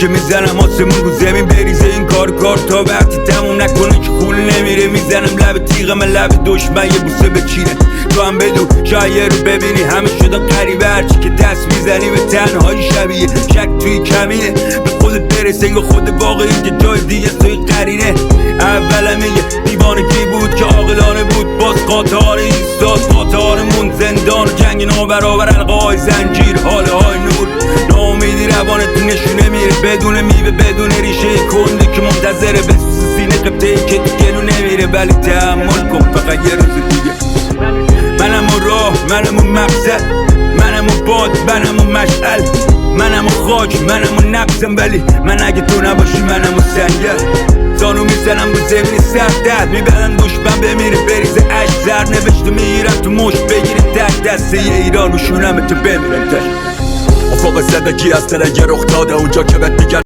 که میزنم آسمون رو زمین بریزه این کار تا وقتی تموم نکنه که خون نمیره. میزنم لب تیغم لب دشمن یه بوسه بچینه. تو هم بدو شاید رو ببینی همه شدم قریبه، هرچی که دست میزنی به تنهایی شبیه شک توی کمینه. به خودت برسه یا خود واقعی که جای دیگه توی قرینه. اولم یه دیوانگی بود که عاقلانه بود، باز قاطار ایستاد قاطارمون زندان جنگ نابرابر القای زنجیر حاله های نور. ناامیدی روانت نشونه میره بدون میوه بدون ریشه کنده که منتظره به سینه قبطه‌ای که تو گلو نمیره. ولی تحمل کن فقط یه روز دیگه. منم اون راه منم اون مقصد منم اون باد منم اون مشعل منم اون خاک منم اون نفسم. ولی من اگه تو نباشی منم اون سنگر. زانو میزنم رو زمین سختت میبرن دشمن بمیره بریزه عشق زر نوشته میگیرم تو مشت بگیره تک دسته ایران و شونم تو بمیرم تک. افق زندگی از تنه رخ داده اونجا که بهت میگن